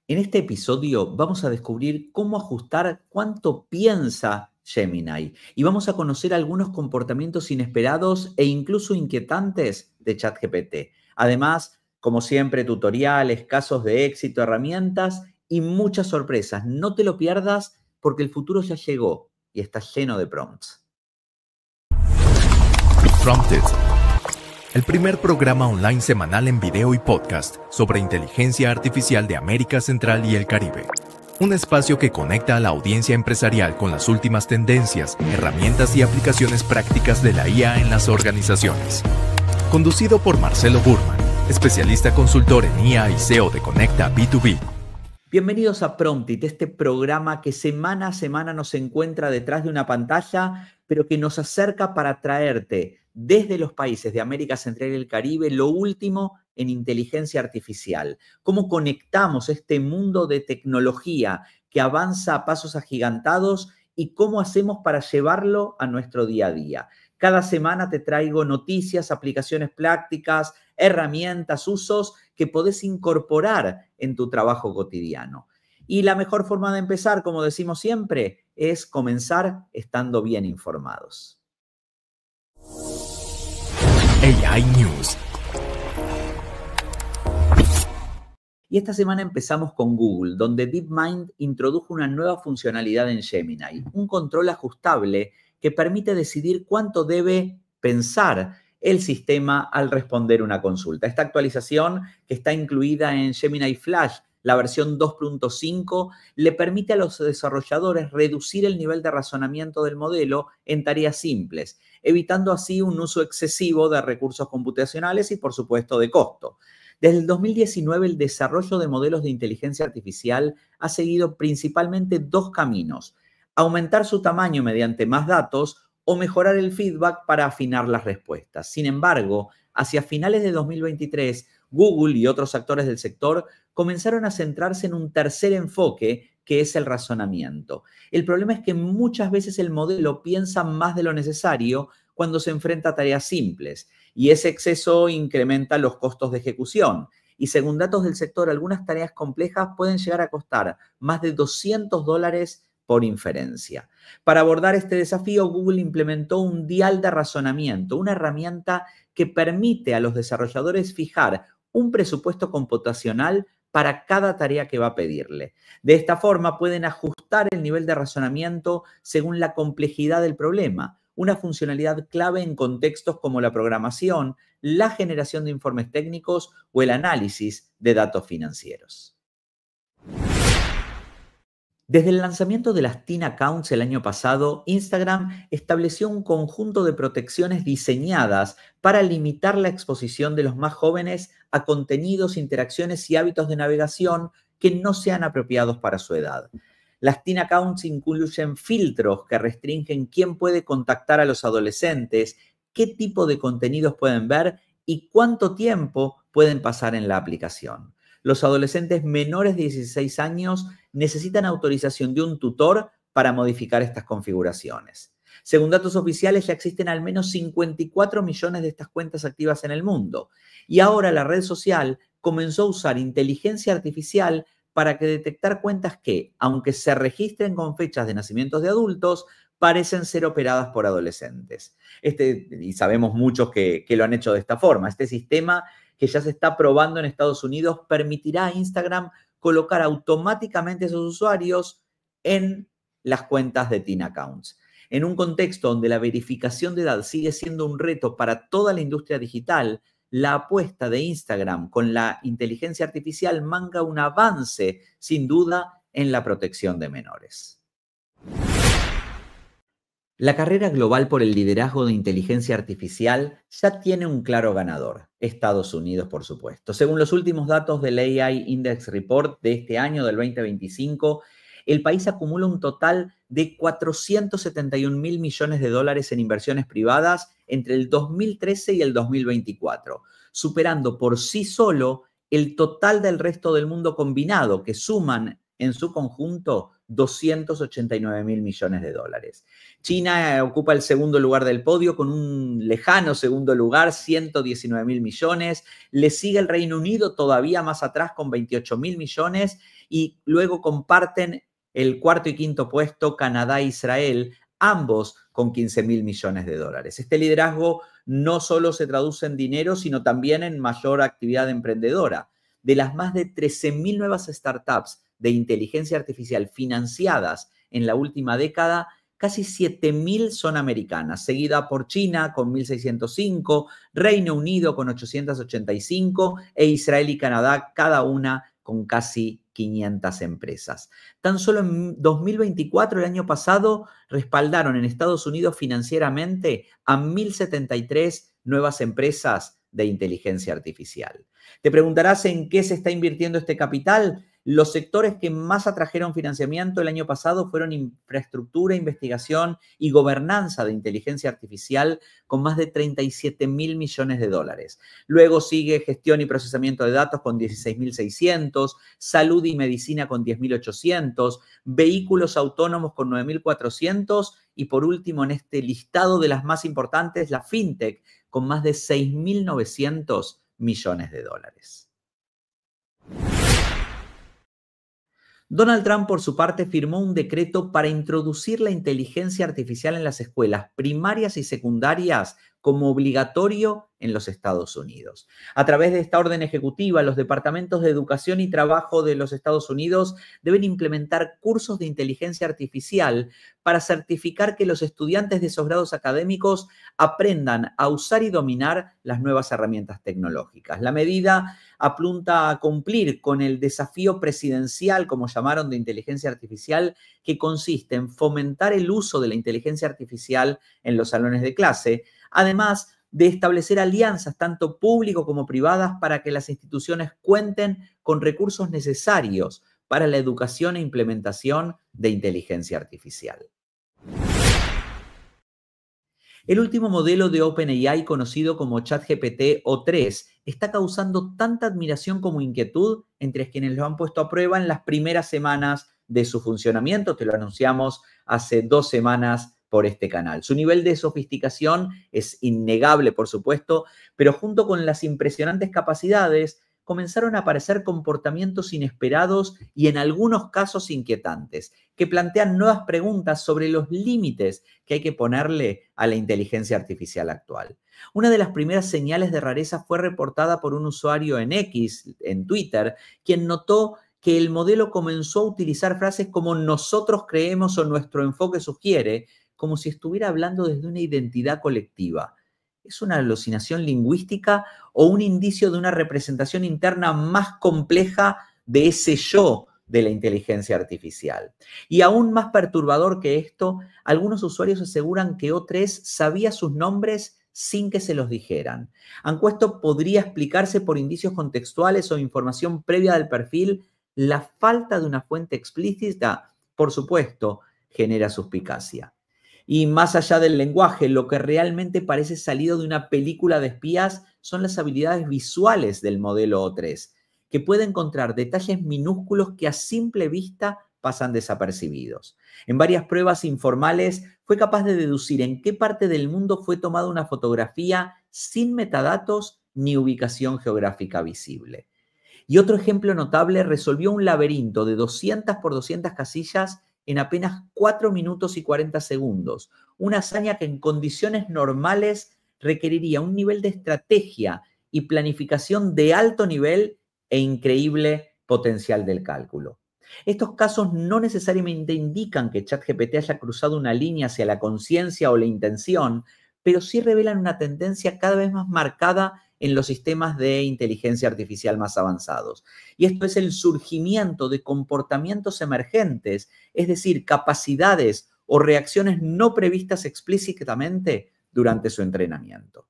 En este episodio vamos a descubrir cómo ajustar cuánto piensa Gemini y vamos a conocer algunos comportamientos inesperados e incluso inquietantes de ChatGPT. Además, como siempre, tutoriales, casos de éxito, herramientas y muchas sorpresas. No te lo pierdas porque el futuro ya llegó y está lleno de prompts. Prompted, el primer programa online semanal en video y podcast sobre inteligencia artificial de América Central y el Caribe. Un espacio que conecta a la audiencia empresarial con las últimas tendencias, herramientas y aplicaciones prácticas de la IA en las organizaciones. Conducido por Marcelo Burman, especialista consultor en IA y SEO de Conecta B2B. Bienvenidos a Promptit, este programa que semana a semana nos encuentra detrás de una pantalla, pero que nos acerca para traerte desde los países de América Central y el Caribe lo último en inteligencia artificial. Cómo conectamos este mundo de tecnología que avanza a pasos agigantados y cómo hacemos para llevarlo a nuestro día a día. Cada semana te traigo noticias, aplicaciones prácticas, herramientas, usos que podés incorporar en tu trabajo cotidiano. Y la mejor forma de empezar, como decimos siempre, es comenzar estando bien informados. AI News. Y esta semana empezamos con Google, donde DeepMind introdujo una nueva funcionalidad en Gemini, un control ajustable que permite decidir cuánto debe pensar el sistema al responder una consulta. Esta actualización, que está incluida en Gemini Flash, la versión 2.5, le permite a los desarrolladores reducir el nivel de razonamiento del modelo en tareas simples, evitando así un uso excesivo de recursos computacionales y, por supuesto, de costo. Desde el 2019, el desarrollo de modelos de inteligencia artificial ha seguido principalmente dos caminos: aumentar su tamaño mediante más datos o mejorar el feedback para afinar las respuestas. Sin embargo, hacia finales de 2023, Google y otros actores del sector comenzaron a centrarse en un tercer enfoque, que es el razonamiento. El problema es que muchas veces el modelo piensa más de lo necesario cuando se enfrenta a tareas simples, y ese exceso incrementa los costos de ejecución. Y según datos del sector, algunas tareas complejas pueden llegar a costar más de $200 por inferencia. Para abordar este desafío, Google implementó un dial de razonamiento, una herramienta que permite a los desarrolladores fijar un presupuesto computacional para cada tarea que va a pedirle. De esta forma pueden ajustar el nivel de razonamiento según la complejidad del problema, una funcionalidad clave en contextos como la programación, la generación de informes técnicos o el análisis de datos financieros. Desde el lanzamiento de las Teen Accounts el año pasado, Instagram estableció un conjunto de protecciones diseñadas para limitar la exposición de los más jóvenes a contenidos, interacciones y hábitos de navegación que no sean apropiados para su edad. Las Teen Accounts incluyen filtros que restringen quién puede contactar a los adolescentes, qué tipo de contenidos pueden ver y cuánto tiempo pueden pasar en la aplicación. Los adolescentes menores de 16 años necesitan autorización de un tutor para modificar estas configuraciones. Según datos oficiales, ya existen al menos 54 millones de estas cuentas activas en el mundo. Y ahora la red social comenzó a usar inteligencia artificial para detectar cuentas que, aunque se registren con fechas de nacimientos de adultos, parecen ser operadas por adolescentes. Y sabemos muchos que lo han hecho de esta forma. Este sistema, que ya se está probando en Estados Unidos, permitirá a Instagram colocar automáticamente a esos usuarios en las cuentas de Teen Accounts. En un contexto donde la verificación de edad sigue siendo un reto para toda la industria digital, la apuesta de Instagram con la inteligencia artificial marca un avance, sin duda, en la protección de menores. La carrera global por el liderazgo de inteligencia artificial ya tiene un claro ganador: Estados Unidos, por supuesto. Según los últimos datos del AI Index Report de este año, del 2025, el país acumula un total de $471 mil millones en inversiones privadas entre el 2013 y el 2024, superando por sí solo el total del resto del mundo combinado, que suman en su conjunto 289.000 millones de dólares. China ocupa el segundo lugar del podio con un lejano segundo lugar, 119.000 millones. Le sigue el Reino Unido todavía más atrás con 28.000 millones y luego comparten el cuarto y quinto puesto Canadá e Israel, ambos con 15.000 millones de dólares. Este liderazgo no solo se traduce en dinero, sino también en mayor actividad emprendedora. De las más de 13.000 nuevas startups de inteligencia artificial financiadas en la última década, casi 7.000 son americanas, seguida por China con 1.605, Reino Unido con 885 e Israel y Canadá cada una con casi 500 empresas. Tan solo en 2024, el año pasado, respaldaron en Estados Unidos financieramente a 1.073 nuevas empresas de inteligencia artificial. Te preguntarás en qué se está invirtiendo este capital. Los sectores que más atrajeron financiamiento el año pasado fueron infraestructura, investigación y gobernanza de inteligencia artificial con más de 37.000 millones de dólares. Luego sigue gestión y procesamiento de datos con 16.600, salud y medicina con 10.800, vehículos autónomos con 9.400 y por último en este listado de las más importantes, la fintech con más de 6.900 millones de dólares. Donald Trump, por su parte, firmó un decreto para introducir la inteligencia artificial en las escuelas primarias y secundarias como obligatorio en los Estados Unidos. A través de esta orden ejecutiva, los departamentos de educación y trabajo de los Estados Unidos deben implementar cursos de inteligencia artificial para certificar que los estudiantes de esos grados académicos aprendan a usar y dominar las nuevas herramientas tecnológicas. La medida apunta a cumplir con el desafío presidencial, como llamaron, de inteligencia artificial, que consiste en fomentar el uso de la inteligencia artificial en los salones de clase, además de establecer alianzas tanto públicas como privadas para que las instituciones cuenten con recursos necesarios para la educación e implementación de inteligencia artificial. El último modelo de OpenAI, conocido como ChatGPT o3, está causando tanta admiración como inquietud entre quienes lo han puesto a prueba en las primeras semanas de su funcionamiento. Te lo anunciamos hace 2 semanas por este canal. Su nivel de sofisticación es innegable, por supuesto, pero junto con las impresionantes capacidades, comenzaron a aparecer comportamientos inesperados y en algunos casos inquietantes, que plantean nuevas preguntas sobre los límites que hay que ponerle a la inteligencia artificial actual. Una de las primeras señales de rareza fue reportada por un usuario en X, en Twitter, quien notó que el modelo comenzó a utilizar frases como "nosotros creemos" o "nuestro enfoque sugiere", como si estuviera hablando desde una identidad colectiva. ¿Es una alucinación lingüística o un indicio de una representación interna más compleja de ese yo de la inteligencia artificial? Y aún más perturbador que esto, algunos usuarios aseguran que O3 sabía sus nombres sin que se los dijeran. Aunque esto podría explicarse por indicios contextuales o información previa del perfil, la falta de una fuente explícita, por supuesto, genera suspicacia. Y más allá del lenguaje, lo que realmente parece salido de una película de espías son las habilidades visuales del modelo O3, que puede encontrar detalles minúsculos que a simple vista pasan desapercibidos. En varias pruebas informales fue capaz de deducir en qué parte del mundo fue tomada una fotografía sin metadatos ni ubicación geográfica visible. Y otro ejemplo notable, resolvió un laberinto de 200 por 200 casillas en apenas 4 minutos y 40 segundos, una hazaña que en condiciones normales requeriría un nivel de estrategia y planificación de alto nivel e increíble potencial del cálculo. Estos casos no necesariamente indican que ChatGPT haya cruzado una línea hacia la conciencia o la intención, pero sí revelan una tendencia cada vez más marcada en los sistemas de inteligencia artificial más avanzados. Y esto es el surgimiento de comportamientos emergentes, es decir, capacidades o reacciones no previstas explícitamente durante su entrenamiento.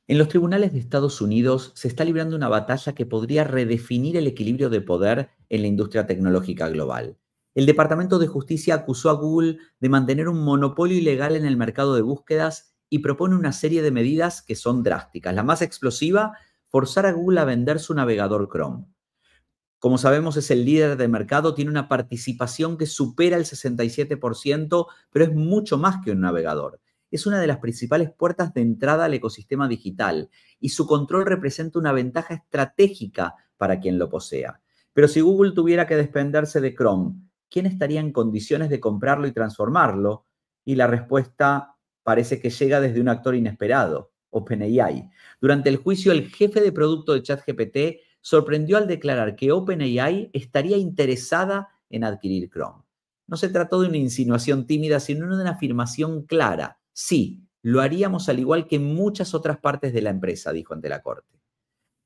En los tribunales de Estados Unidos se está librando una batalla que podría redefinir el equilibrio de poder en la industria tecnológica global. El Departamento de Justicia acusó a Google de mantener un monopolio ilegal en el mercado de búsquedas y propone una serie de medidas que son drásticas. La más explosiva, forzar a Google a vender su navegador Chrome. Como sabemos, es el líder de mercado, tiene una participación que supera el 67%, pero es mucho más que un navegador. Es una de las principales puertas de entrada al ecosistema digital y su control representa una ventaja estratégica para quien lo posea. Pero si Google tuviera que desprenderse de Chrome, ¿quién estaría en condiciones de comprarlo y transformarlo? Y la respuesta parece que llega desde un actor inesperado, OpenAI. Durante el juicio, el jefe de producto de ChatGPT sorprendió al declarar que OpenAI estaría interesada en adquirir Chrome. No se trató de una insinuación tímida, sino de una afirmación clara. Sí, lo haríamos al igual que muchas otras partes de la empresa, dijo ante la corte.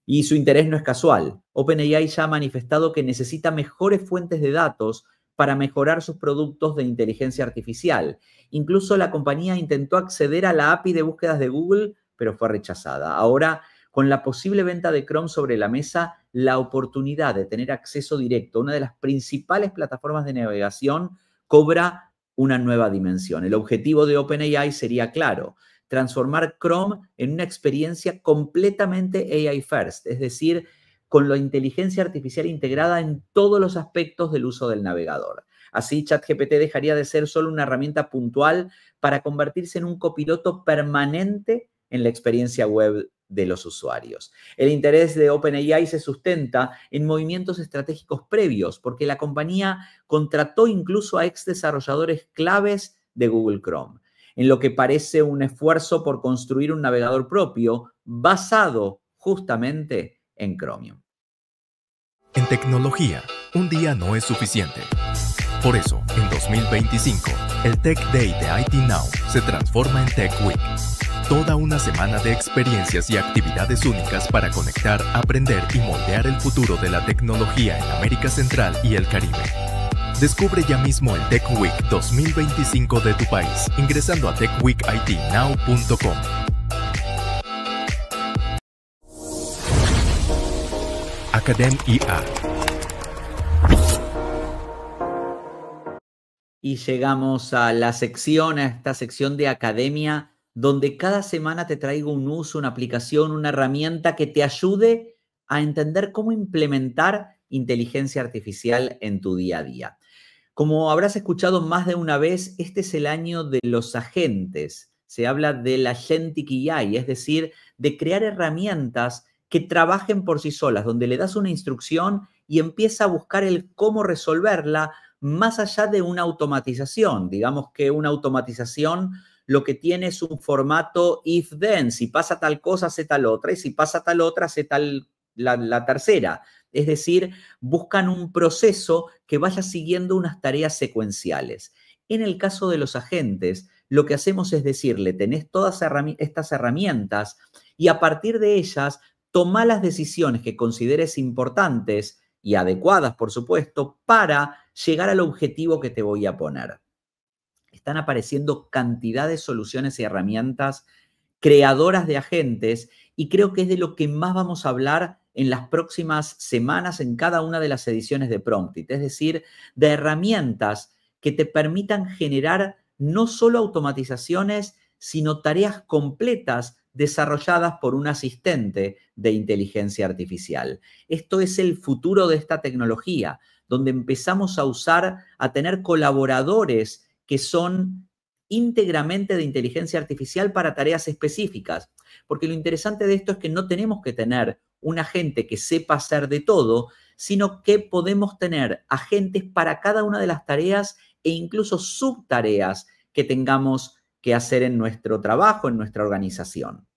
Y su interés no es casual. OpenAI ya ha manifestado que necesita mejores fuentes de datos para mejorar sus productos de inteligencia artificial. Incluso la compañía intentó acceder a la API de búsquedas de Google, pero fue rechazada. Ahora, con la posible venta de Chrome sobre la mesa, la oportunidad de tener acceso directo a una de las principales plataformas de navegación cobra una nueva dimensión. El objetivo de OpenAI sería claro: transformar Chrome en una experiencia completamente AI first, es decir, con la inteligencia artificial integrada en todos los aspectos del uso del navegador. Así, ChatGPT dejaría de ser solo una herramienta puntual para convertirse en un copiloto permanente en la experiencia web de los usuarios. El interés de OpenAI se sustenta en movimientos estratégicos previos, porque la compañía contrató incluso a ex desarrolladores claves de Google Chrome, en lo que parece un esfuerzo por construir un navegador propio basado justamente en Chromium. En tecnología, un día no es suficiente. Por eso, en 2025, el Tech Day de IT Now se transforma en Tech Week. Toda una semana de experiencias y actividades únicas para conectar, aprender y moldear el futuro de la tecnología en América Central y el Caribe. Descubre ya mismo el Tech Week 2025 de tu país ingresando a techweekitnow.com. Academ IA. Y llegamos a esta sección de academia, donde cada semana te traigo un uso, una aplicación, una herramienta que te ayude a entender cómo implementar inteligencia artificial en tu día a día. Como habrás escuchado más de una vez, este es el año de los agentes. Se habla del agentic AI, es decir, de crear herramientas que trabajen por sí solas, donde le das una instrucción y empieza a buscar el cómo resolverla más allá de una automatización. Digamos que una automatización lo que tiene es un formato if-then. Si pasa tal cosa, hace tal otra, y si pasa tal otra, hace tal la tercera. Es decir, buscan un proceso que vaya siguiendo unas tareas secuenciales. En el caso de los agentes, lo que hacemos es decirle: tenés todas estas herramientas y a partir de ellas, toma las decisiones que consideres importantes y adecuadas, por supuesto, para llegar al objetivo que te voy a poner. Están apareciendo cantidad de soluciones y herramientas creadoras de agentes y creo que es de lo que más vamos a hablar en las próximas semanas en cada una de las ediciones de Promptit, es decir, de herramientas que te permitan generar no solo automatizaciones, sino tareas completas desarrolladas por un asistente de inteligencia artificial. Esto es el futuro de esta tecnología, donde empezamos a tener colaboradores que son íntegramente de inteligencia artificial para tareas específicas. Porque lo interesante de esto es que no tenemos que tener un agente que sepa hacer de todo, sino que podemos tener agentes para cada una de las tareas e incluso subtareas que tengamos que hacer en nuestro trabajo, en nuestra organización.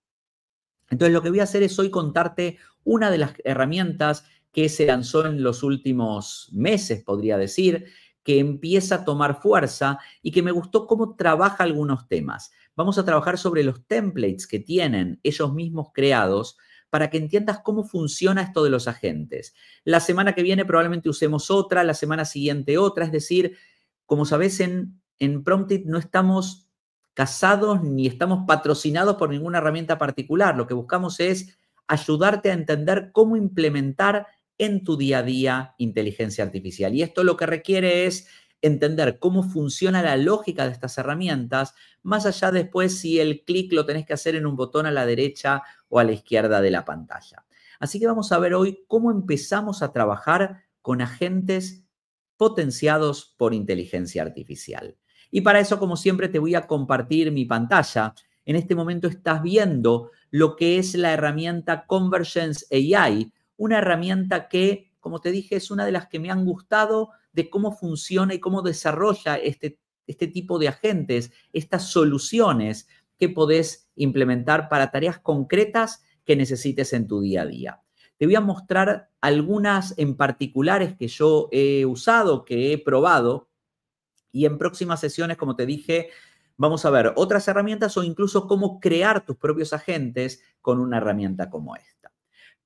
Entonces, lo que voy a hacer es hoy contarte una de las herramientas que se lanzó en los últimos meses, podría decir, que empieza a tomar fuerza y que me gustó cómo trabaja algunos temas. Vamos a trabajar sobre los templates que tienen ellos mismos creados para que entiendas cómo funciona esto de los agentes. La semana que viene probablemente usemos otra, la semana siguiente otra. Es decir, como sabés, en Promptit no estamos casados ni estamos patrocinados por ninguna herramienta particular. Lo que buscamos es ayudarte a entender cómo implementar en tu día a día inteligencia artificial. Y esto lo que requiere es entender cómo funciona la lógica de estas herramientas, más allá después si el clic lo tenés que hacer en un botón a la derecha o a la izquierda de la pantalla. Así que vamos a ver hoy cómo empezamos a trabajar con agentes potenciados por inteligencia artificial. Y para eso, como siempre, te voy a compartir mi pantalla. En este momento estás viendo lo que es la herramienta Convergence AI, una herramienta que, como te dije, es una de las que me han gustado de cómo funciona y cómo desarrolla este tipo de agentes, estas soluciones que podés implementar para tareas concretas que necesites en tu día a día. Te voy a mostrar algunas en particulares que yo he usado, que he probado, y en próximas sesiones, como te dije, vamos a ver otras herramientas o incluso cómo crear tus propios agentes con una herramienta como esta.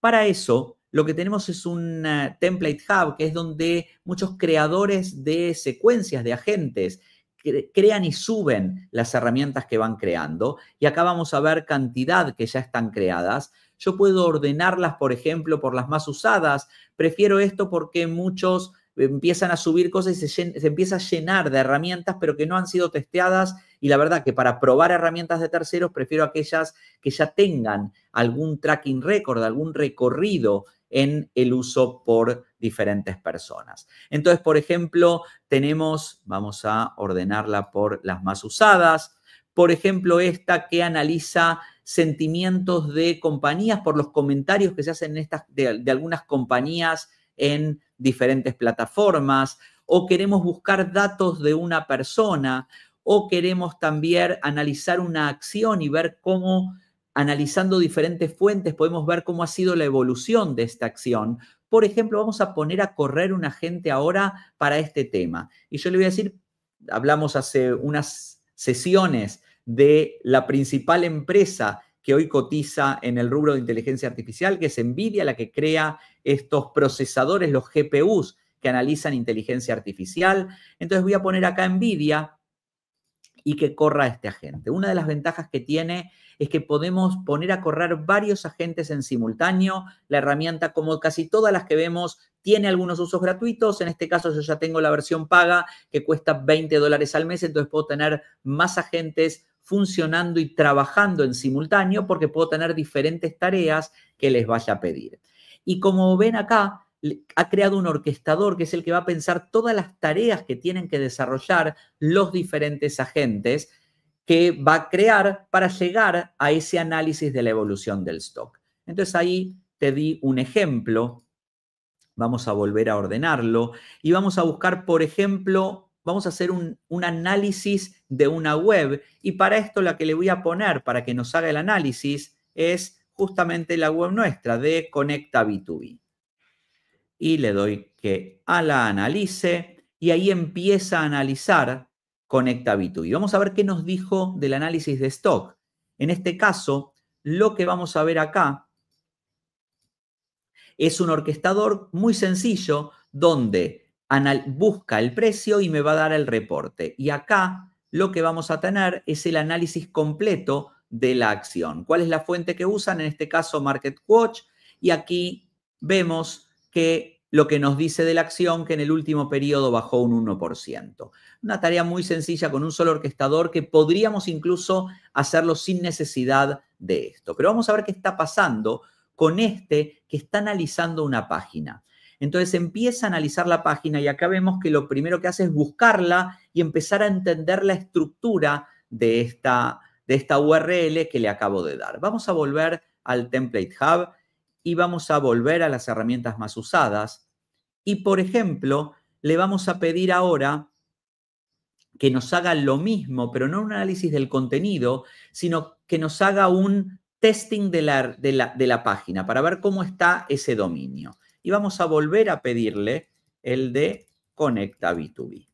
Para eso, lo que tenemos es un Template Hub, que es donde muchos creadores de secuencias de agentes crean y suben las herramientas que van creando. Y acá vamos a ver cantidad que ya están creadas. Yo puedo ordenarlas, por ejemplo, por las más usadas. Prefiero esto porque muchos empiezan a subir cosas y se empieza a llenar de herramientas, pero que no han sido testeadas. Y la verdad que para probar herramientas de terceros, prefiero aquellas que ya tengan algún tracking record, algún recorrido en el uso por diferentes personas. Entonces, por ejemplo, tenemos, vamos a ordenarla por las más usadas, por ejemplo, esta que analiza sentimientos de compañías por los comentarios que se hacen en de algunas compañías en diferentes plataformas, o queremos buscar datos de una persona, o queremos también analizar una acción y ver cómo, analizando diferentes fuentes, podemos ver cómo ha sido la evolución de esta acción. Por ejemplo, vamos a poner a correr un agente ahora para este tema. Y yo le voy a decir, hablamos hace unas sesiones de la principal empresa que hoy cotiza en el rubro de inteligencia artificial, que es NVIDIA, la que crea estos procesadores, los GPUs, que analizan inteligencia artificial. Entonces voy a poner acá NVIDIA y que corra este agente. Una de las ventajas que tiene es que podemos poner a correr varios agentes en simultáneo. La herramienta, como casi todas las que vemos, tiene algunos usos gratuitos. En este caso yo ya tengo la versión paga que cuesta $20 al mes, entonces puedo tener más agentes funcionando y trabajando en simultáneo porque puedo tener diferentes tareas que les vaya a pedir. Y como ven acá, ha creado un orquestador que es el que va a pensar todas las tareas que tienen que desarrollar los diferentes agentes que va a crear para llegar a ese análisis de la evolución del stock. Entonces ahí te di un ejemplo. Vamos a volver a ordenarlo y vamos a buscar, por ejemplo, vamos a hacer un análisis de una web y para esto la que le voy a poner para que nos haga el análisis es justamente la web nuestra de Conecta B2B. Y le doy que a la analice y ahí empieza a analizar Conecta B2B. Vamos a ver qué nos dijo del análisis de stock. En este caso, lo que vamos a ver acá es un orquestador muy sencillo donde busca el precio y me va a dar el reporte. Y acá lo que vamos a tener es el análisis completo de la acción. ¿Cuál es la fuente que usan? En este caso, MarketWatch. Y aquí vemos que lo que nos dice de la acción que en el último periodo bajó un 1%. Una tarea muy sencilla con un solo orquestador que podríamos incluso hacerlo sin necesidad de esto. Pero vamos a ver qué está pasando con este que está analizando una página. Entonces empieza a analizar la página y acá vemos que lo primero que hace es buscarla y empezar a entender la estructura de esta URL que le acabo de dar. Vamos a volver al Template Hub y vamos a volver a las herramientas más usadas. Y, por ejemplo, le vamos a pedir ahora que nos haga lo mismo, pero no un análisis del contenido, sino que nos haga un testing de la página para ver cómo está ese dominio. Y vamos a volver a pedirle el de Conecta B2B.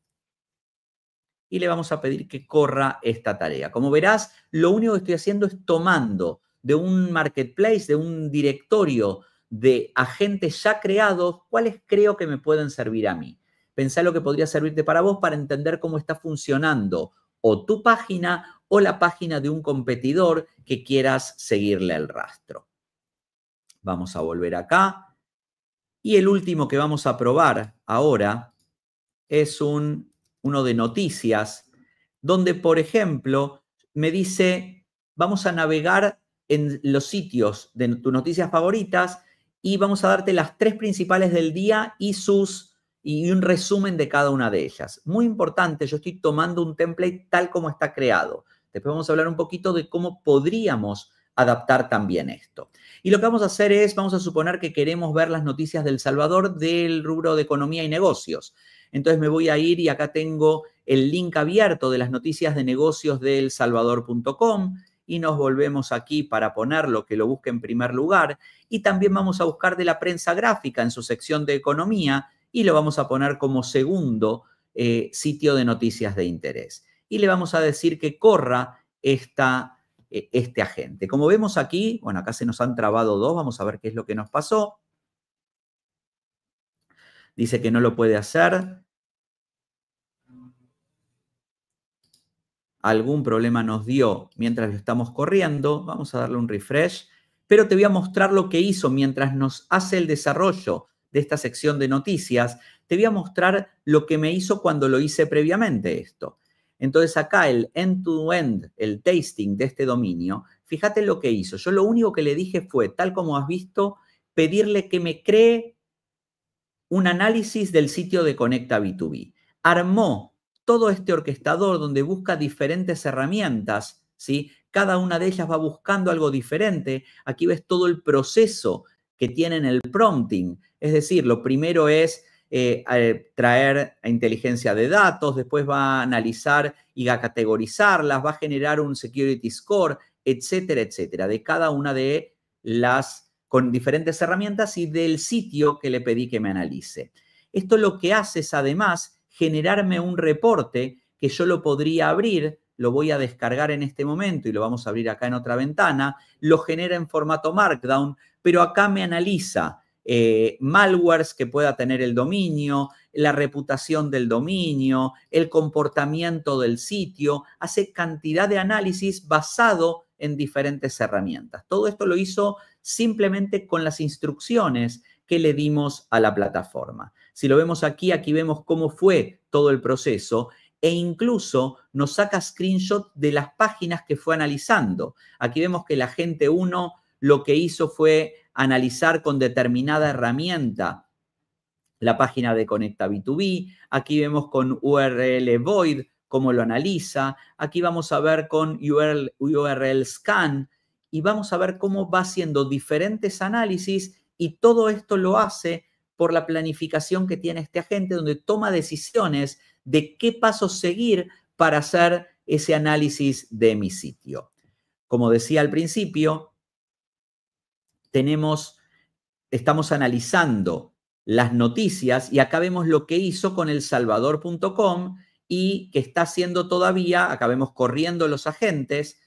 Y le vamos a pedir que corra esta tarea. Como verás, lo único que estoy haciendo es tomando de un marketplace, de un directorio de agentes ya creados, cuáles creo que me pueden servir a mí. Pensá lo que podría servirte para vos para entender cómo está funcionando o tu página o la página de un competidor que quieras seguirle el rastro. Vamos a volver acá. Y el último que vamos a probar ahora es uno de noticias, donde, por ejemplo, me dice, vamos a navegar en los sitios de tus noticias favoritas y vamos a darte las 3 principales del día y un resumen de cada una de ellas. Muy importante, yo estoy tomando un template tal como está creado. Después vamos a hablar un poquito de cómo podríamos adaptar también esto. Y lo que vamos a hacer es, vamos a suponer que queremos ver las noticias del Salvador del rubro de economía y negocios. Entonces me voy a ir y acá tengo el link abierto de las noticias de negocios de elsalvador.com y nos volvemos aquí para ponerlo, que lo busque en primer lugar. Y también vamos a buscar de la prensa gráfica en su sección de economía y lo vamos a poner como segundo sitio de noticias de interés. Y le vamos a decir que corra este agente. Como vemos aquí, bueno, acá se nos han trabado dos, vamos a ver qué es lo que nos pasó. Dice que no lo puede hacer. Algún problema nos dio mientras lo estamos corriendo. Vamos a darle un refresh. Pero te voy a mostrar lo que hizo mientras nos hace el desarrollo de esta sección de noticias. Te voy a mostrar lo que me hizo cuando lo hice previamente esto. Entonces acá el end-to-end, el tasting de este dominio, fíjate lo que hizo. Yo lo único que le dije fue, tal como has visto, pedirle que me cree un análisis del sitio de Conecta B2B. Armó todo este orquestador donde busca diferentes herramientas, ¿sí? Cada una de ellas va buscando algo diferente. Aquí ves todo el proceso que tiene en el prompting. Es decir, lo primero es traer inteligencia de datos, después va a analizar y a categorizarlas, va a generar un security score, etcétera, etcétera, de cada una de las, con diferentes herramientas y del sitio que le pedí que me analice. Esto lo que hace es además generarme un reporte que yo lo podría abrir, lo voy a descargar en este momento y lo vamos a abrir acá en otra ventana, lo genera en formato Markdown, pero acá me analiza malwares que pueda tener el dominio, la reputación del dominio, el comportamiento del sitio, hace cantidad de análisis basado en diferentes herramientas. Todo esto lo hizo simplemente con las instrucciones que le dimos a la plataforma. Si lo vemos aquí, aquí vemos cómo fue todo el proceso e incluso nos saca screenshot de las páginas que fue analizando. Aquí vemos que la gente 1 lo que hizo fue analizar con determinada herramienta la página de Conecta B2B. Aquí vemos con URL Void cómo lo analiza. Aquí vamos a ver con URL Scan y vamos a ver cómo va haciendo diferentes análisis y todo esto lo hace por la planificación que tiene este agente donde toma decisiones de qué pasos seguir para hacer ese análisis de mi sitio. Como decía al principio, estamos analizando las noticias y acá vemos lo que hizo con elsalvador.com y que está haciendo todavía, acá vemos corriendo los agentes,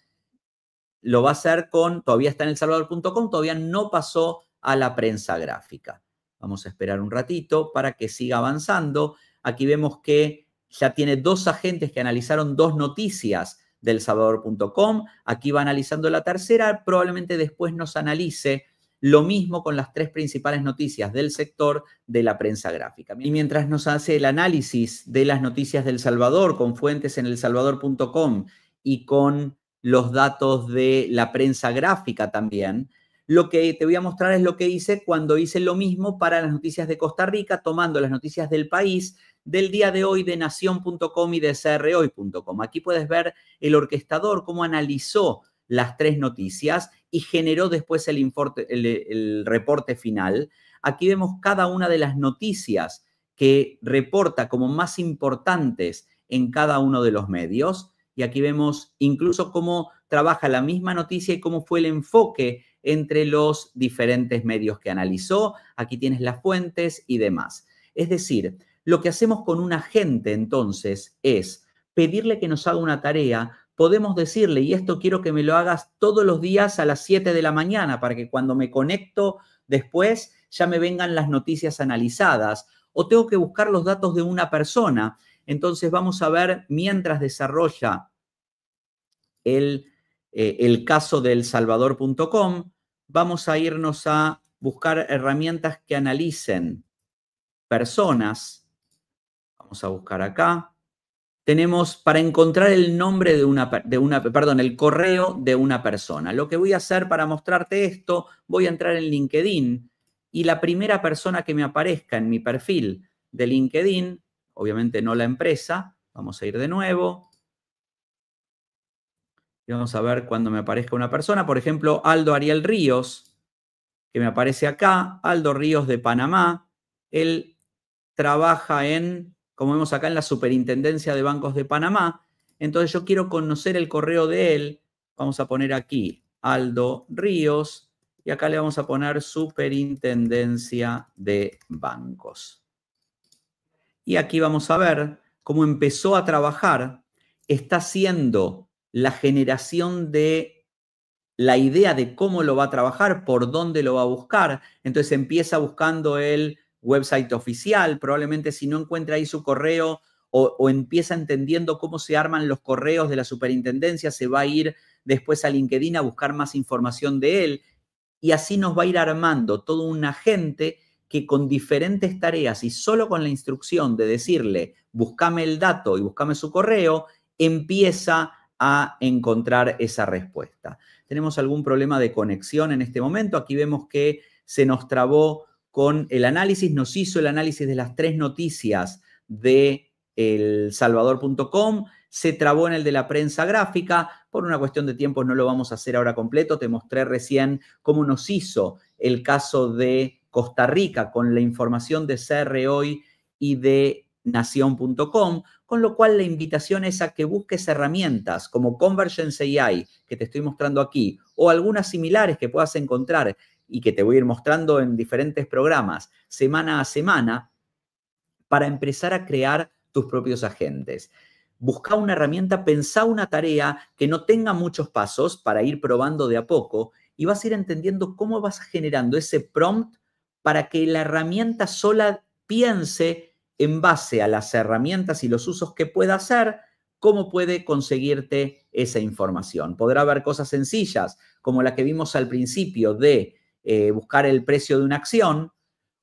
lo va a hacer todavía está en elsalvador.com, todavía no pasó a la prensa gráfica. Vamos a esperar un ratito para que siga avanzando. Aquí vemos que ya tiene 2 agentes que analizaron 2 noticias del elsalvador.com. Aquí va analizando la tercera, probablemente después nos analice lo mismo con las 3 principales noticias del sector de la prensa gráfica. Y mientras nos hace el análisis de las noticias del Salvador con fuentes en elsalvador.com y con los datos de la prensa gráfica también, lo que te voy a mostrar es lo que hice cuando hice lo mismo para las noticias de Costa Rica, tomando las noticias del país, del día de hoy, de nación.com y de crhoy.com. Aquí puedes ver el orquestador, cómo analizó las 3 noticias y generó después el reporte final. Aquí vemos cada una de las noticias que reporta como más importantes en cada uno de los medios. Y aquí vemos incluso cómo trabaja la misma noticia y cómo fue el enfoque entre los diferentes medios que analizó. Aquí tienes las fuentes y demás. Es decir, lo que hacemos con un agente entonces es pedirle que nos haga una tarea. Podemos decirle, y esto quiero que me lo hagas todos los días a las 7 de la mañana para que cuando me conecto después ya me vengan las noticias analizadas. O tengo que buscar los datos de una persona. Entonces vamos a ver, mientras desarrolla el caso de elsalvador.com, vamos a irnos a buscar herramientas que analicen personas. Vamos a buscar acá. Tenemos para encontrar el nombre el correo de una persona. Lo que voy a hacer para mostrarte esto, voy a entrar en LinkedIn y la primera persona que me aparezca en mi perfil de LinkedIn, obviamente no la empresa, vamos a ir de nuevo. Y vamos a ver cuando me aparezca una persona, por ejemplo, Aldo Ariel Ríos, que me aparece acá, Aldo Ríos de Panamá. Él trabaja como vemos acá, en la Superintendencia de Bancos de Panamá. Entonces yo quiero conocer el correo de él. Vamos a poner aquí Aldo Ríos y acá le vamos a poner Superintendencia de Bancos. Y aquí vamos a ver cómo empezó a trabajar. Está haciendo la generación de la idea de cómo lo va a trabajar, por dónde lo va a buscar. Entonces empieza buscando el website oficial, probablemente si no encuentra ahí su correo o empieza entendiendo cómo se arman los correos de la superintendencia, se va a ir después a LinkedIn a buscar más información de él y así nos va a ir armando todo un agente que con diferentes tareas y solo con la instrucción de decirle búscame el dato y búscame su correo, empieza a encontrar esa respuesta. Tenemos algún problema de conexión en este momento. Aquí vemos que se nos trabó con el análisis. Nos hizo el análisis de las 3 noticias de elsalvador.com. Se trabó en el de la prensa gráfica. Por una cuestión de tiempo no lo vamos a hacer ahora completo. Te mostré recién cómo nos hizo el caso de Costa Rica con la información de CR Hoy y de Nación.com, con lo cual la invitación es a que busques herramientas como Convergence AI, que te estoy mostrando aquí, o algunas similares que puedas encontrar y que te voy a ir mostrando en diferentes programas semana a semana para empezar a crear tus propios agentes. Busca una herramienta, pensá una tarea que no tenga muchos pasos para ir probando de a poco y vas a ir entendiendo cómo vas generando ese prompt para que la herramienta sola piense en base a las herramientas y los usos que pueda hacer, cómo puede conseguirte esa información. Podrá haber cosas sencillas, como la que vimos al principio de buscar el precio de una acción,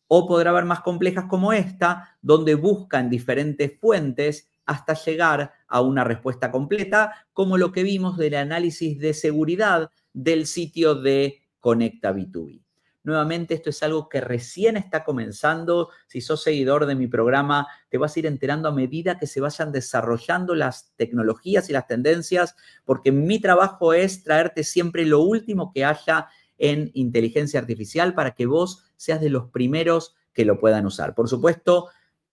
o podrá haber más complejas como esta, donde busca en diferentes fuentes hasta llegar a una respuesta completa, como lo que vimos del análisis de seguridad del sitio de Conecta B2B. Nuevamente, esto es algo que recién está comenzando. Si sos seguidor de mi programa, te vas a ir enterando a medida que se vayan desarrollando las tecnologías y las tendencias, porque mi trabajo es traerte siempre lo último que haya en inteligencia artificial para que vos seas de los primeros que lo puedan usar. Por supuesto,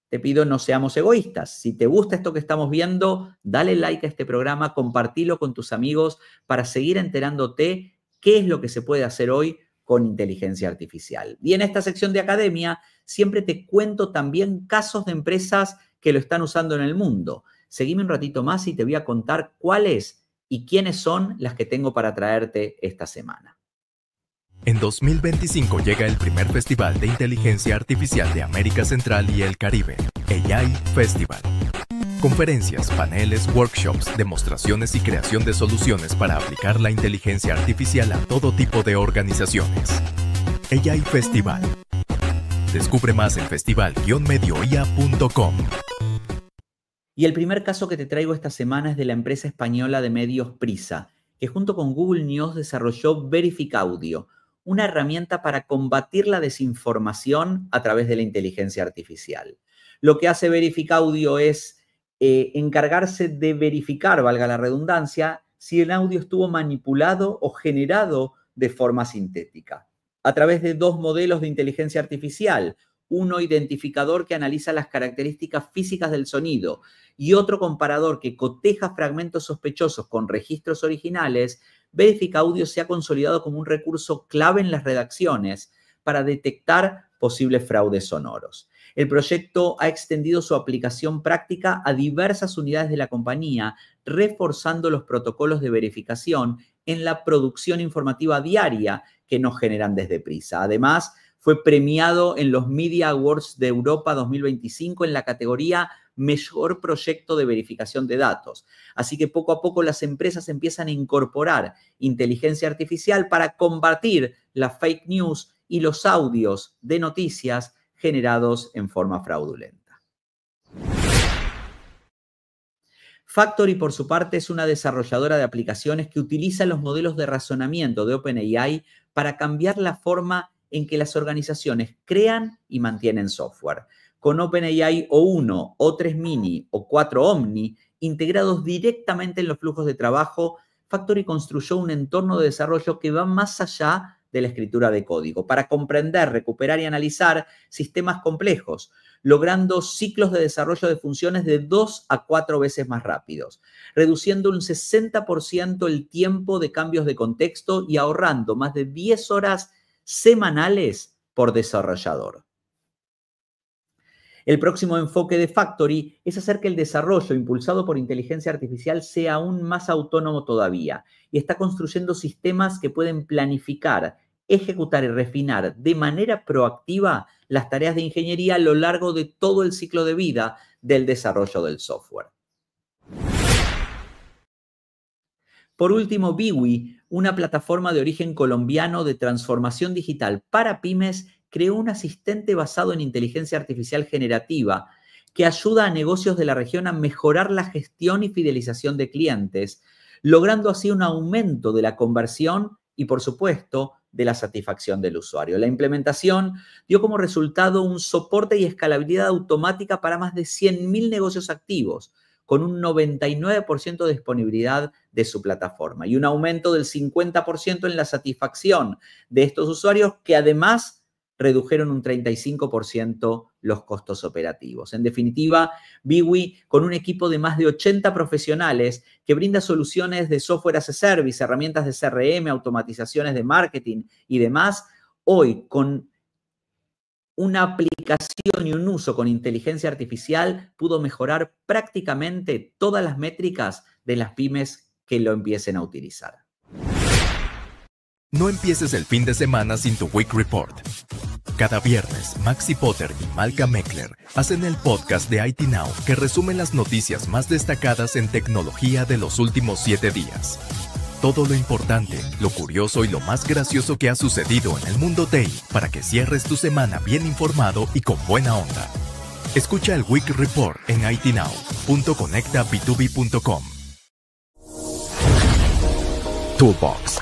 te pido no seamos egoístas. Si te gusta esto que estamos viendo, dale like a este programa, compartilo con tus amigos para seguir enterándote qué es lo que se puede hacer hoy con inteligencia artificial. Y en esta sección de academia siempre te cuento también casos de empresas que lo están usando en el mundo. Seguime un ratito más y te voy a contar cuáles y quiénes son las que tengo para traerte esta semana. En 2025 llega el primer Festival de Inteligencia Artificial de América Central y el Caribe, AI Festival. Conferencias, paneles, workshops, demostraciones y creación de soluciones para aplicar la inteligencia artificial a todo tipo de organizaciones. AI Festival. Descubre más en festival-medioia.com. Y el primer caso que te traigo esta semana es de la empresa española de medios Prisa, que junto con Google News desarrolló Verific Audio, una herramienta para combatir la desinformación a través de la inteligencia artificial. Lo que hace Verific Audio es encargarse de verificar, valga la redundancia, si el audio estuvo manipulado o generado de forma sintética. A través de 2 modelos de inteligencia artificial, uno identificador que analiza las características físicas del sonido y otro comparador que coteja fragmentos sospechosos con registros originales, Verific Audio se ha consolidado como un recurso clave en las redacciones para detectar posibles fraudes sonoros. El proyecto ha extendido su aplicación práctica a diversas unidades de la compañía, reforzando los protocolos de verificación en la producción informativa diaria que nos generan desde Prisa. Además, fue premiado en los Media Awards de Europa 2025 en la categoría Mejor Proyecto de Verificación de Datos. Así que poco a poco las empresas empiezan a incorporar inteligencia artificial para combatir la fake news y los audios de noticias generados en forma fraudulenta. Factory, por su parte, es una desarrolladora de aplicaciones que utiliza los modelos de razonamiento de OpenAI para cambiar la forma en que las organizaciones crean y mantienen software. Con OpenAI O1, O3 Mini o 4 Omni, integrados directamente en los flujos de trabajo, Factory construyó un entorno de desarrollo que va más allá de la escritura de código, para comprender, recuperar y analizar sistemas complejos, logrando ciclos de desarrollo de funciones de 2 a 4 veces más rápidos, reduciendo un 60% el tiempo de cambios de contexto y ahorrando más de 10 horas semanales por desarrollador. El próximo enfoque de Factory es hacer que el desarrollo impulsado por inteligencia artificial sea aún más autónomo todavía, y está construyendo sistemas que pueden planificar, ejecutar y refinar de manera proactiva las tareas de ingeniería a lo largo de todo el ciclo de vida del desarrollo del software. Por último, Biwi, una plataforma de origen colombiano de transformación digital para pymes, creó un asistente basado en inteligencia artificial generativa que ayuda a negocios de la región a mejorar la gestión y fidelización de clientes, logrando así un aumento de la conversión y, por supuesto, de la satisfacción del usuario. La implementación dio como resultado un soporte y escalabilidad automática para más de 100.000 negocios activos, con un 99% de disponibilidad de su plataforma y un aumento del 50% en la satisfacción de estos usuarios, que además redujeron un 35% los costos operativos. En definitiva, Biwi, con un equipo de más de 80 profesionales que brinda soluciones de software as a service, herramientas de CRM, automatizaciones de marketing y demás, hoy con una aplicación y un uso con inteligencia artificial pudo mejorar prácticamente todas las métricas de las pymes que lo empiecen a utilizar. No empieces el fin de semana sin tu Week Report. Cada viernes, Maxi Potter y Malca Meckler hacen el podcast de IT Now que resume las noticias más destacadas en tecnología de los últimos 7 días. Todo lo importante, lo curioso y lo más gracioso que ha sucedido en el mundo TI para que cierres tu semana bien informado y con buena onda. Escucha el Week Report en itnow.conectab2b.com. Toolbox.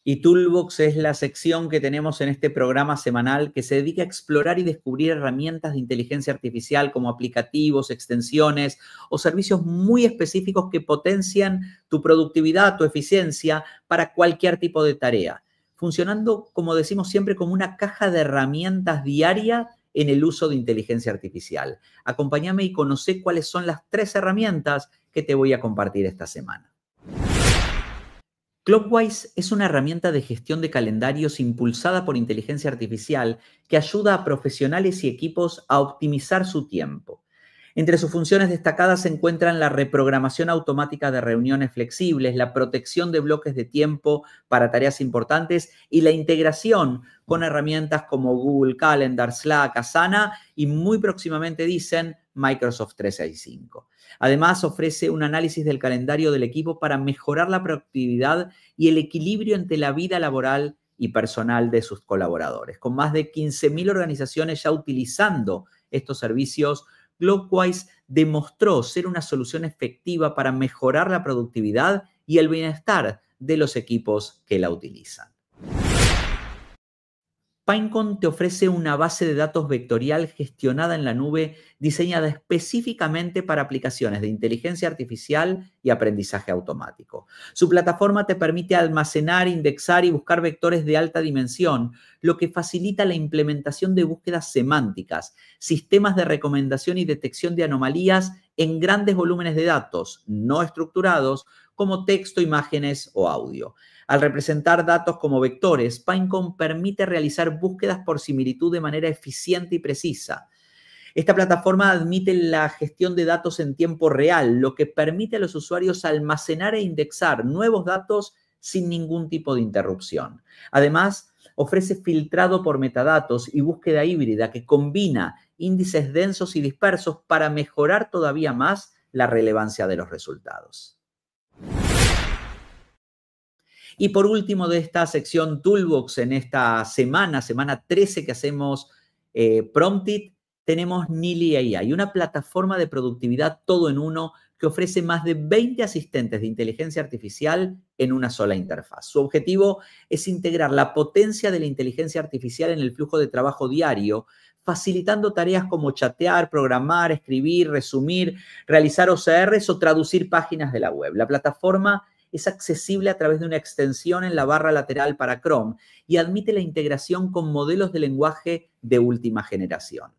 Y Toolbox es la sección que tenemos en este programa semanal que se dedica a explorar y descubrir herramientas de inteligencia artificial como aplicativos, extensiones o servicios muy específicos que potencian tu productividad, tu eficiencia para cualquier tipo de tarea, funcionando, como decimos siempre, como una caja de herramientas diaria en el uso de inteligencia artificial. Acompáñame y conoce cuáles son las 3 herramientas que te voy a compartir esta semana. Clockwise es una herramienta de gestión de calendarios impulsada por inteligencia artificial que ayuda a profesionales y equipos a optimizar su tiempo. Entre sus funciones destacadas se encuentran la reprogramación automática de reuniones flexibles, la protección de bloques de tiempo para tareas importantes y la integración con herramientas como Google Calendar, Slack, Asana y muy próximamente dicen Microsoft 365. Además, ofrece un análisis del calendario del equipo para mejorar la productividad y el equilibrio entre la vida laboral y personal de sus colaboradores. Con más de 15.000 organizaciones ya utilizando estos servicios, Clockwise demostró ser una solución efectiva para mejorar la productividad y el bienestar de los equipos que la utilizan. Pinecone te ofrece una base de datos vectorial gestionada en la nube diseñada específicamente para aplicaciones de inteligencia artificial y aprendizaje automático. Su plataforma te permite almacenar, indexar y buscar vectores de alta dimensión, lo que facilita la implementación de búsquedas semánticas, sistemas de recomendación y detección de anomalías en grandes volúmenes de datos no estructurados como texto, imágenes o audio. Al representar datos como vectores, Pinecone permite realizar búsquedas por similitud de manera eficiente y precisa. Esta plataforma admite la gestión de datos en tiempo real, lo que permite a los usuarios almacenar e indexar nuevos datos sin ningún tipo de interrupción. Además, ofrece filtrado por metadatos y búsqueda híbrida que combina índices densos y dispersos para mejorar todavía más la relevancia de los resultados. Y por último de esta sección Toolbox en esta semana 13 que hacemos Promptit, tenemos Nearly AI, una plataforma de productividad todo en uno que ofrece más de 20 asistentes de inteligencia artificial en una sola interfaz. Su objetivo es integrar la potencia de la inteligencia artificial en el flujo de trabajo diario, facilitando tareas como chatear, programar, escribir, resumir, realizar OCRs o traducir páginas de la web. La plataforma es accesible a través de una extensión en la barra lateral para Chrome y admite la integración con modelos de lenguaje de última generación.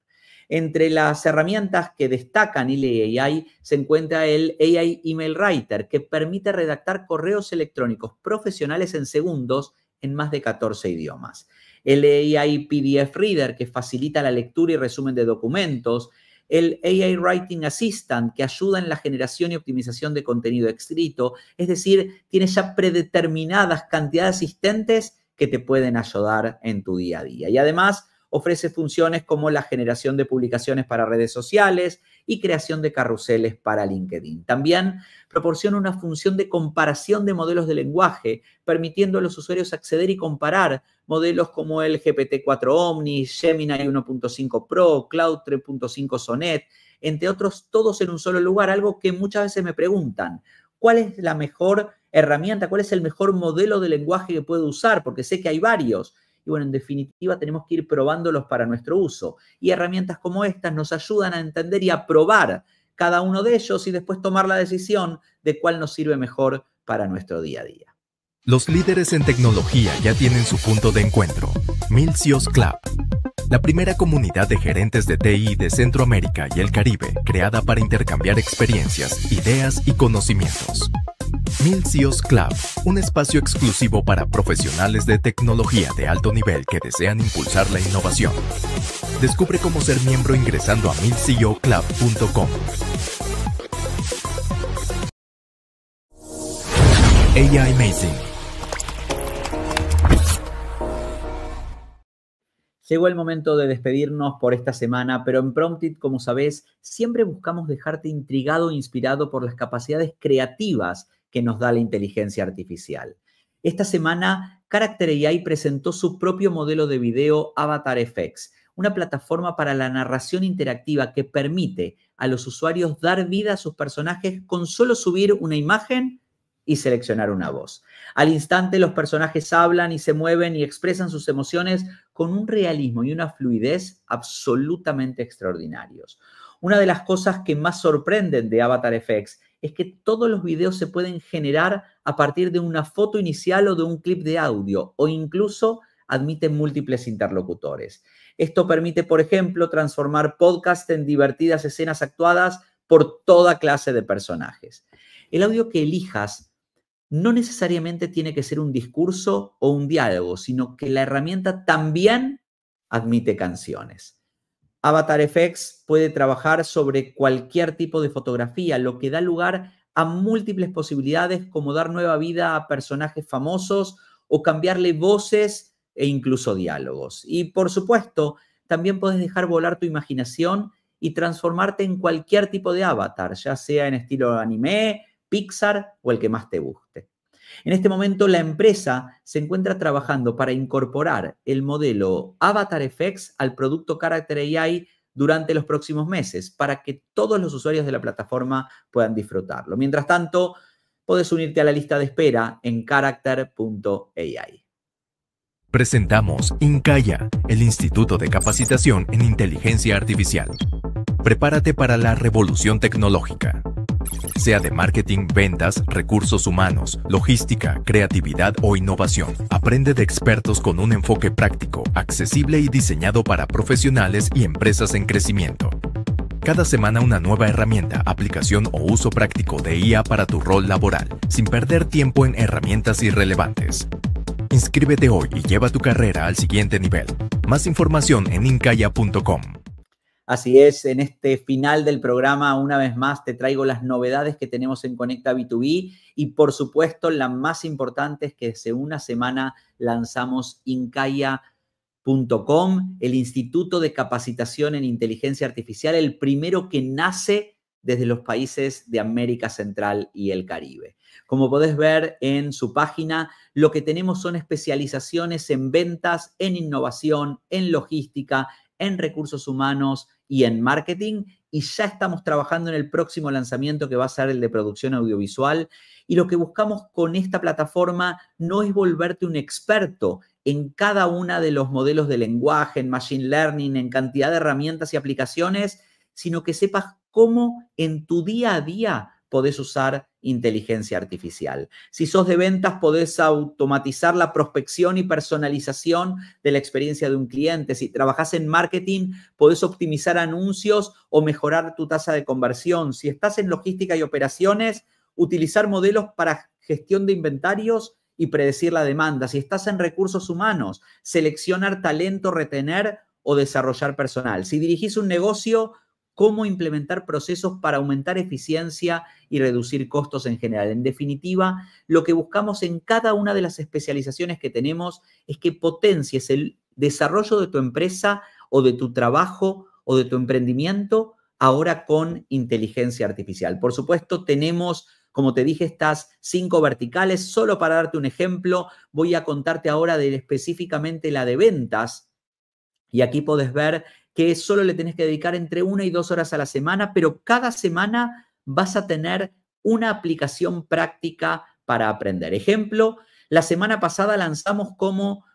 Entre las herramientas que destacan Nearly AI se encuentra el AI Email Writer, que permite redactar correos electrónicos profesionales en segundos en más de 14 idiomas. El AI PDF Reader, que facilita la lectura y resumen de documentos. El AI Writing Assistant, que ayuda en la generación y optimización de contenido escrito. Es decir, tiene ya predeterminadas cantidades de asistentes que te pueden ayudar en tu día a día. Y además ofrece funciones como la generación de publicaciones para redes sociales y creación de carruseles para LinkedIn. También proporciona una función de comparación de modelos de lenguaje, permitiendo a los usuarios acceder y comparar modelos como el GPT-4 Omni, Gemini 1.5 Pro, Claude 3.5 Sonnet, entre otros, todos en un solo lugar, algo que muchas veces me preguntan. ¿Cuál es la mejor herramienta? ¿Cuál es el mejor modelo de lenguaje que puedo usar? Porque sé que hay varios. Y bueno, en definitiva, tenemos que ir probándolos para nuestro uso. Y herramientas como estas nos ayudan a entender y a probar cada uno de ellos y después tomar la decisión de cuál nos sirve mejor para nuestro día a día. Los líderes en tecnología ya tienen su punto de encuentro, Milcios Club, la primera comunidad de gerentes de TI de Centroamérica y el Caribe, creada para intercambiar experiencias, ideas y conocimientos. Milcios Club, un espacio exclusivo para profesionales de tecnología de alto nivel que desean impulsar la innovación. Descubre cómo ser miembro ingresando a milcioclub.com. AI Amazing. Llegó el momento de despedirnos por esta semana, pero en Promptit, como sabés, siempre buscamos dejarte intrigado e inspirado por las capacidades creativas que nos da la inteligencia artificial. Esta semana, Character AI presentó su propio modelo de video AvatarFX, una plataforma para la narración interactiva que permite a los usuarios dar vida a sus personajes con solo subir una imagen y seleccionar una voz. Al instante, los personajes hablan y se mueven y expresan sus emociones con un realismo y una fluidez absolutamente extraordinarios. Una de las cosas que más sorprenden de AvatarFX es que todos los videos se pueden generar a partir de una foto inicial o de un clip de audio, o incluso admiten múltiples interlocutores. Esto permite, por ejemplo, transformar podcasts en divertidas escenas actuadas por toda clase de personajes. El audio que elijas no necesariamente tiene que ser un discurso o un diálogo, sino que la herramienta también admite canciones. AvatarFX puede trabajar sobre cualquier tipo de fotografía, lo que da lugar a múltiples posibilidades como dar nueva vida a personajes famosos o cambiarle voces e incluso diálogos. Y por supuesto, también puedes dejar volar tu imaginación y transformarte en cualquier tipo de avatar, ya sea en estilo anime, Pixar o el que más te guste. En este momento, la empresa se encuentra trabajando para incorporar el modelo AvatarFX al producto Character AI durante los próximos meses para que todos los usuarios de la plataforma puedan disfrutarlo. Mientras tanto, puedes unirte a la lista de espera en character.ai. Presentamos Incaya, el Instituto de Capacitación en Inteligencia Artificial. Prepárate para la revolución tecnológica. Sea de marketing, ventas, recursos humanos, logística, creatividad o innovación, aprende de expertos con un enfoque práctico, accesible y diseñado para profesionales y empresas en crecimiento. Cada semana una nueva herramienta, aplicación o uso práctico de IA para tu rol laboral, sin perder tiempo en herramientas irrelevantes. Inscríbete hoy y lleva tu carrera al siguiente nivel. Más información en incaya.com. Así es, en este final del programa, una vez más, te traigo las novedades que tenemos en Conecta B2B y, por supuesto, la más importante es que hace una semana lanzamos Incaya.com, el Instituto de Capacitación en Inteligencia Artificial, el primero que nace desde los países de América Central y el Caribe. Como podés ver en su página, lo que tenemos son especializaciones en ventas, en innovación, en logística, en recursos humanos y en marketing. Y ya estamos trabajando en el próximo lanzamiento que va a ser el de producción audiovisual. Y lo que buscamos con esta plataforma no es volverte un experto en cada uno de los modelos de lenguaje, en machine learning, en cantidad de herramientas y aplicaciones, sino que sepas cómo en tu día a día podés usar inteligencia artificial. Si sos de ventas, podés automatizar la prospección y personalización de la experiencia de un cliente. Si trabajás en marketing, podés optimizar anuncios o mejorar tu tasa de conversión. Si estás en logística y operaciones, utilizar modelos para gestión de inventarios y predecir la demanda. Si estás en recursos humanos, seleccionar talento, retener o desarrollar personal. Si dirigís un negocio, cómo implementar procesos para aumentar eficiencia y reducir costos en general. En definitiva, lo que buscamos en cada una de las especializaciones que tenemos es que potencies el desarrollo de tu empresa o de tu trabajo o de tu emprendimiento ahora con inteligencia artificial. Por supuesto, tenemos, como te dije, estas 5 verticales. Solo para darte un ejemplo, voy a contarte ahora específicamente la de ventas. Y aquí podés ver que solo le tenés que dedicar entre 1 y 2 horas a la semana, pero cada semana vas a tener una aplicación práctica para aprender. Ejemplo, la semana pasada lanzamos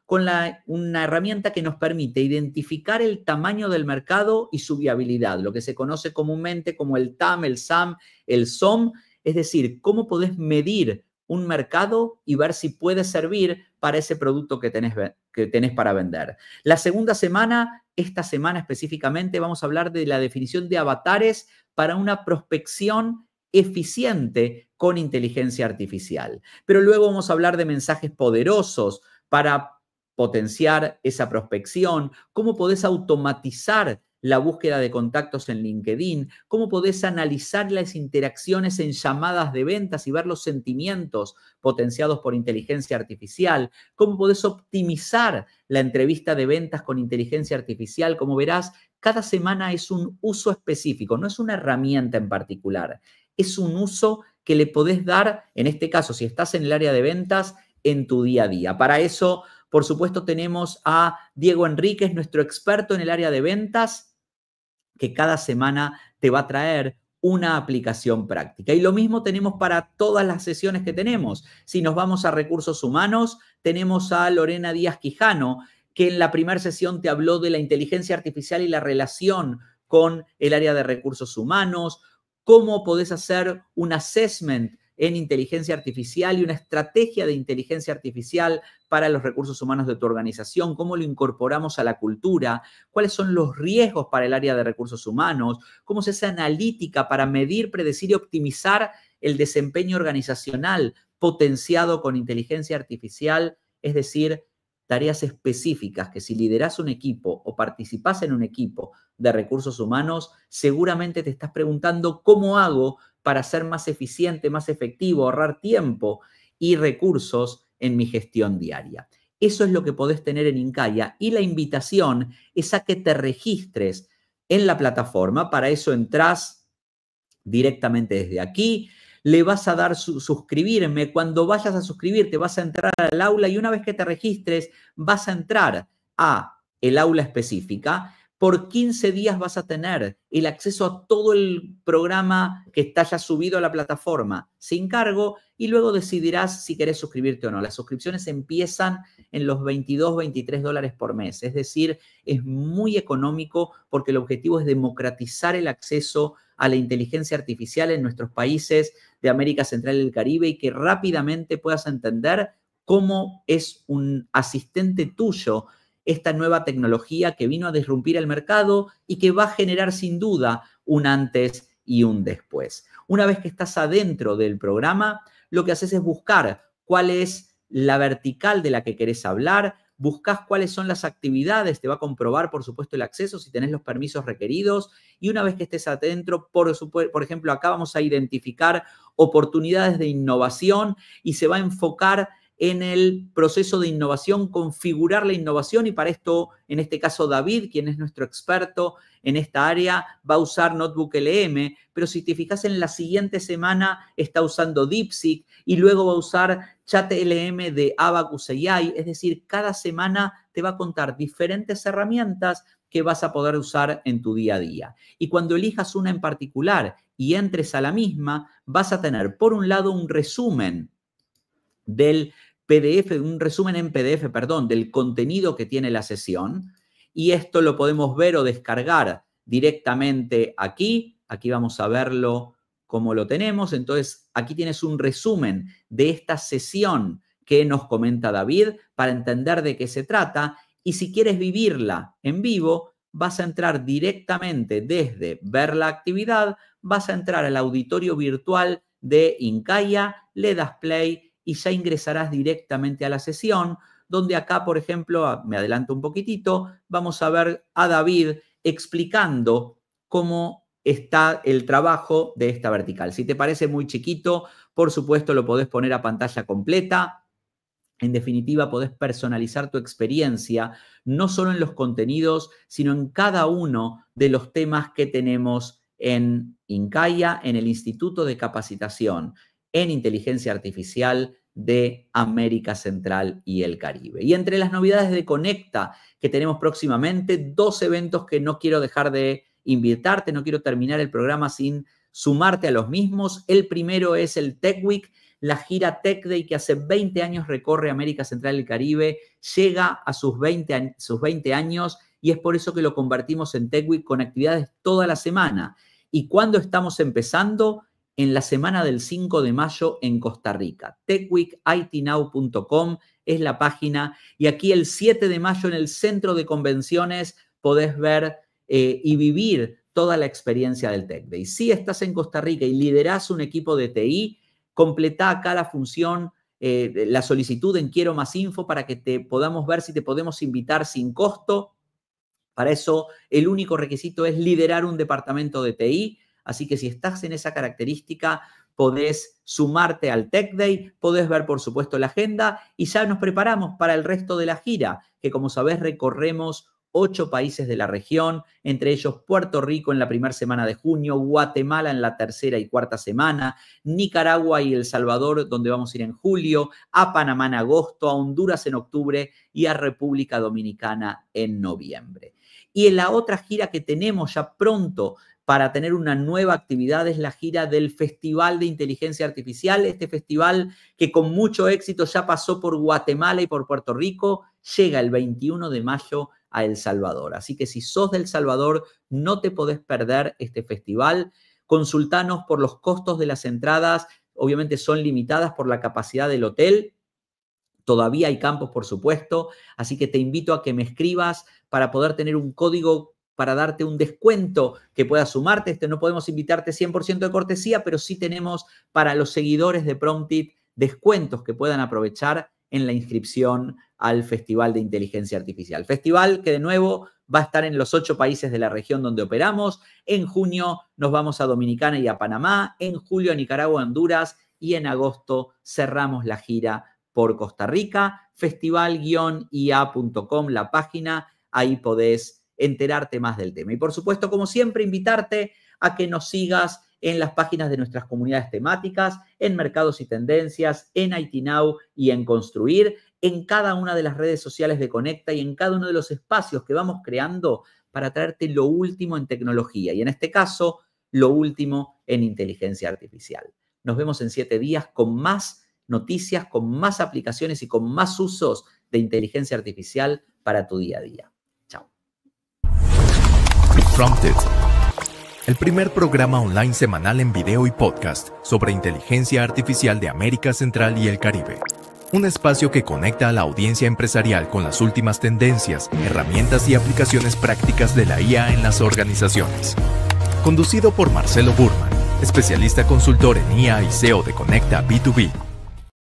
una herramienta que nos permite identificar el tamaño del mercado y su viabilidad, lo que se conoce comúnmente como el TAM, el SAM, el SOM, es decir, cómo podés medir un mercado y ver si puede servir para ese producto que tenés para vender. La segunda semana, esta semana específicamente, vamos a hablar de la definición de avatares para una prospección eficiente con inteligencia artificial. Pero luego vamos a hablar de mensajes poderosos para potenciar esa prospección, cómo podés automatizar la búsqueda de contactos en LinkedIn, cómo podés analizar las interacciones en llamadas de ventas y ver los sentimientos potenciados por inteligencia artificial, cómo podés optimizar la entrevista de ventas con inteligencia artificial. Como verás, cada semana es un uso específico, no es una herramienta en particular, es un uso que le podés dar, en este caso, si estás en el área de ventas, en tu día a día. Para eso, por supuesto, tenemos a Diego Enríquez, nuestro experto en el área de ventas, que cada semana te va a traer una aplicación práctica. Y lo mismo tenemos para todas las sesiones que tenemos. Si nos vamos a recursos humanos, tenemos a Lorena Díaz Quijano, que en la primera sesión te habló de la inteligencia artificial y la relación con el área de recursos humanos, cómo podés hacer un assessment en inteligencia artificial y una estrategia de inteligencia artificial para los recursos humanos de tu organización, cómo lo incorporamos a la cultura, cuáles son los riesgos para el área de recursos humanos, cómo se hace analítica para medir, predecir y optimizar el desempeño organizacional potenciado con inteligencia artificial, es decir, tareas específicas que si liderás un equipo o participás en un equipo de recursos humanos, seguramente te estás preguntando cómo hago para ser más eficiente, más efectivo, ahorrar tiempo y recursos en mi gestión diaria. Eso es lo que podés tener en Incaya y la invitación es a que te registres en la plataforma. Para eso entrás directamente desde aquí, le vas a dar suscribirme. Cuando vayas a suscribirte vas a entrar al aula y una vez que te registres vas a entrar a el aula específica. Por 15 días vas a tener el acceso a todo el programa que está ya subido a la plataforma sin cargo y luego decidirás si querés suscribirte o no. Las suscripciones empiezan en los $22, $23 por mes. Es decir, es muy económico porque el objetivo es democratizar el acceso a la inteligencia artificial en nuestros países de América Central y el Caribe y que rápidamente puedas entender cómo es un asistente tuyo esta nueva tecnología que vino a disrumpir el mercado y que va a generar sin duda un antes y un después. Una vez que estás adentro del programa, lo que haces es buscar cuál es la vertical de la que querés hablar, buscas cuáles son las actividades, te va a comprobar, por supuesto, el acceso, si tenés los permisos requeridos, y una vez que estés adentro, por ejemplo, acá vamos a identificar oportunidades de innovación y se va a enfocar en el proceso de innovación, configurar la innovación y para esto, en este caso, David, quien es nuestro experto en esta área, va a usar Notebook LM, pero si te fijas en la siguiente semana está usando DeepSeek y luego va a usar Chat LM de Abacus AI, es decir, cada semana te va a contar diferentes herramientas que vas a poder usar en tu día a día. Y cuando elijas una en particular y entres a la misma, vas a tener, por un lado, un resumen del PDF, un resumen en PDF, perdón, del contenido que tiene la sesión. Y esto lo podemos ver o descargar directamente aquí. Aquí vamos a verlo como lo tenemos. Entonces, aquí tienes un resumen de esta sesión que nos comenta David para entender de qué se trata. Y si quieres vivirla en vivo, vas a entrar directamente desde ver la actividad, vas a entrar al auditorio virtual de Incaya, le das play y ya ingresarás directamente a la sesión, donde acá, por ejemplo, me adelanto un poquitito, vamos a ver a David explicando cómo está el trabajo de esta vertical. Si te parece muy chiquito, por supuesto lo podés poner a pantalla completa. En definitiva, podés personalizar tu experiencia, no solo en los contenidos, sino en cada uno de los temas que tenemos en Incaya, en el Instituto de Capacitación en Inteligencia Artificial de América Central y el Caribe. Y entre las novedades de Conecta que tenemos próximamente, 2 eventos que no quiero dejar de invitarte, no quiero terminar el programa sin sumarte a los mismos. El primero es el Tech Week, la gira Tech Day que hace 20 años recorre América Central y el Caribe, llega a sus 20 años y es por eso que lo convertimos en Tech Week con actividades toda la semana. ¿Y cuándo estamos empezando? En la semana del 5 de mayo en Costa Rica. techweekitnow.com es la página y aquí el 7 de mayo en el Centro de Convenciones podés ver y vivir toda la experiencia del Tech Day. Si estás en Costa Rica y liderás un equipo de TI, completá acá la función, la solicitud en Quiero Más Info para que te podamos ver si te podemos invitar sin costo. Para eso, el único requisito es liderar un departamento de TI. Así que si estás en esa característica, podés sumarte al Tech Day, podés ver, por supuesto, la agenda y ya nos preparamos para el resto de la gira, que como sabés recorremos 8 países de la región, entre ellos Puerto Rico en la primera semana de junio, Guatemala en la tercera y cuarta semana, Nicaragua y El Salvador, donde vamos a ir en julio, a Panamá en agosto, a Honduras en octubre y a República Dominicana en noviembre. Y en la otra gira que tenemos ya pronto para tener una nueva actividad es la gira del Festival de Inteligencia Artificial, este festival que con mucho éxito ya pasó por Guatemala y por Puerto Rico, llega el 21 de mayo a El Salvador. Así que si sos de El Salvador, no te podés perder este festival. Consultanos por los costos de las entradas, obviamente son limitadas por la capacidad del hotel. Todavía hay campos, por supuesto, así que te invito a que me escribas para poder tener un código para darte un descuento que puedas sumarte. No podemos invitarte 100% de cortesía, pero sí tenemos para los seguidores de Promptit descuentos que puedan aprovechar en la inscripción al Festival de Inteligencia Artificial. Festival que de nuevo va a estar en los 8 países de la región donde operamos. En junio nos vamos a Dominicana y a Panamá, en julio a Nicaragua, Honduras y en agosto cerramos la gira por Costa Rica. Festival-ia.com, la página, ahí podés enterarte más del tema. Y por supuesto, como siempre, invitarte a que nos sigas en las páginas de nuestras comunidades temáticas, en Mercados y Tendencias, en IT Now y en Construir, en cada una de las redes sociales de Conecta y en cada uno de los espacios que vamos creando para traerte lo último en tecnología y en este caso, lo último en inteligencia artificial. Nos vemos en 7 días con más noticias, con más aplicaciones y con más usos de inteligencia artificial para tu día a día. Prompted, el primer programa online semanal en video y podcast sobre inteligencia artificial de América Central y el Caribe. Un espacio que conecta a la audiencia empresarial con las últimas tendencias, herramientas y aplicaciones prácticas de la IA en las organizaciones. Conducido por Marcelo Burman, especialista consultor en IA y SEO de Conecta B2B.